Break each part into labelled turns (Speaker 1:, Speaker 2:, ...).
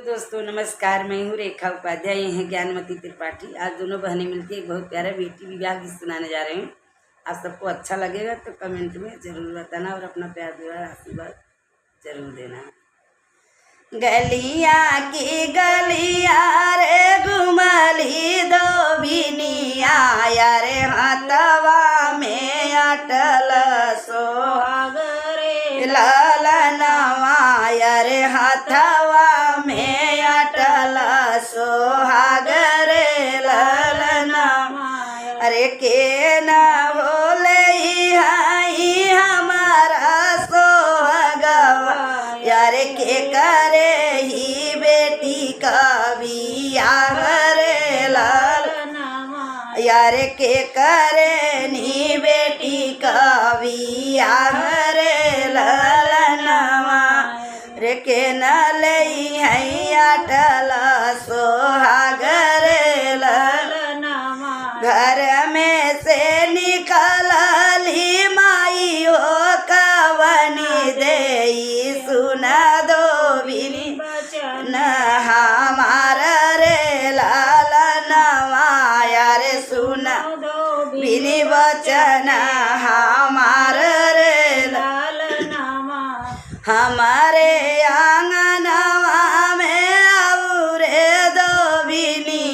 Speaker 1: दोस्तों नमस्कार, मैं हूँ रेखा उपाध्याय, ये हैं ज्ञानमती त्रिपाठी। आज दोनों बहनें मिलकर एक बहुत प्यारा बेटी विवाह गीत सुनाने जा रहे हैं। आप सबको अच्छा लगेगा तो कमेंट में ज़रूर बताना और अपना प्यार दुआ आशीर्वाद जरूर देना। गलिया की गलिया रे घुमली दो बिनिया रे हाथवा में अटल सोहाग रे ललनवा रे हाथवा में अटल सोहाग रे ललनवा। अरे के न बोले हाई हमारा सोहगवा यारे के करे ही बेटी का बियाह रे ललनवा यारे के करे नी बेटी का बियाह रे ललनवा। रे के न लई है अटल सोहाग रे ललनवा। घर में से निकलली माई हो कवनी देई सुना दो बिनी बचन हमार रे ललनवा यारे सुना दो बिनी बचन हमार रे ललनवा। हमारे आंगनवा में औरे दो बिनी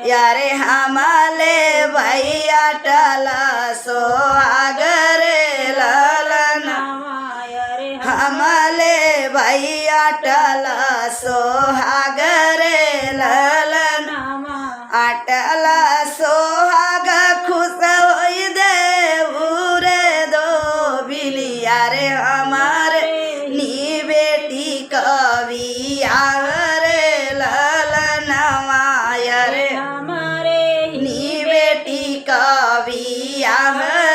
Speaker 1: यारे हमारे भैया अटल सोहाग रे ललनवा हमारे भैया अटल सोहाग रे ललनवा। अटल सोहाग खुश होई देऊ रे दो बिलिया रे हमारे नी बेटी कविया रे ललनवा रे नी बेटी कविया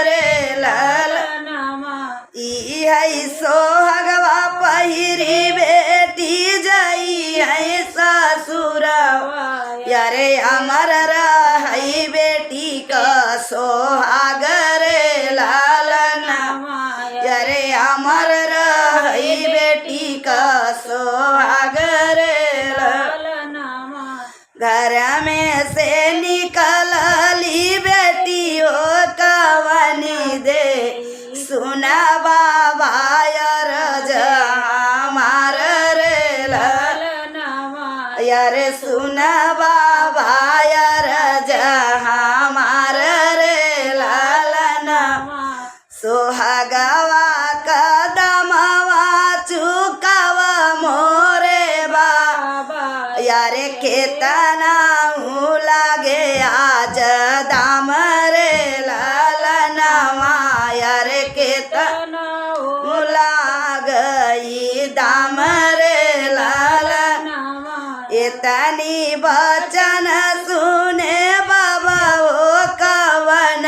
Speaker 1: रे ललनवा। ई है सोहगवा पहिरी बेटी जई है ससुरवा यारे अमर रही बेटी का सोहाग रे ललनवा यारे अमर रही बेटी का सोहाग रे ललनवा। घर में से निकलली बेटी हो कवनी दे सुना बाबा यार हमार रे ललनवा यारे सुना बाबा यार हमार रे ललनवा। सोहागवा कदमवा चुकावा मोरे बाबा यारे केतना लागे आज दाम रे ललनवा यारे केतना लागई दाम रे ललनवा। इतनी बचन सुने बाबा ओ कवन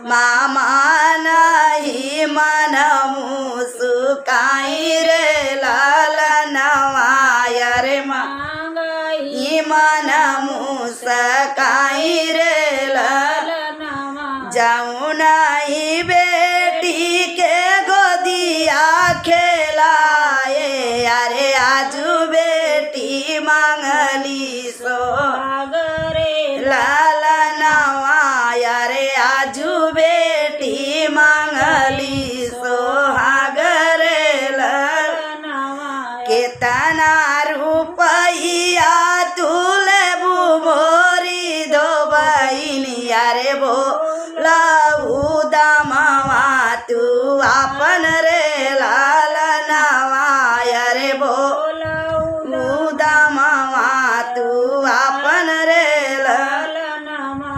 Speaker 1: मामा नहीं मन मुस्काई रे ललनवा यारे मांगई मन मुस्काई रे ललनवा। जाऊँ नहीं बेटी के गोदिया खेलाए यारे आजू बेटी मांगली सोहाग रे ललनवा यारे आजू बेटी मांगली सोहाग रे ललनवा। केतना रुपया तुले मोरी दो बहिनी यारे बोलाऊ दामवा तू आपन रे ललनवा यारे बोलाऊ दामवा तू आपन रे ललनवा।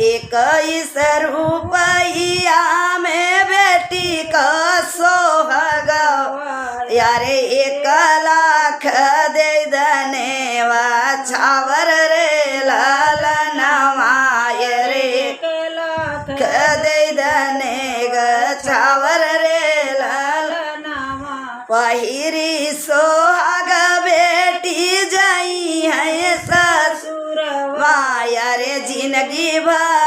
Speaker 1: 21 रुपया में बेटी का सोहगवा यारे 1 लाख दे दनेवा छावर रे ललनवा यारे 1 लाख दे दने ग छावर रे ललनवा। पहिरी सोहाग बेटी जाई है ससुरवा यारे जिंदगी भर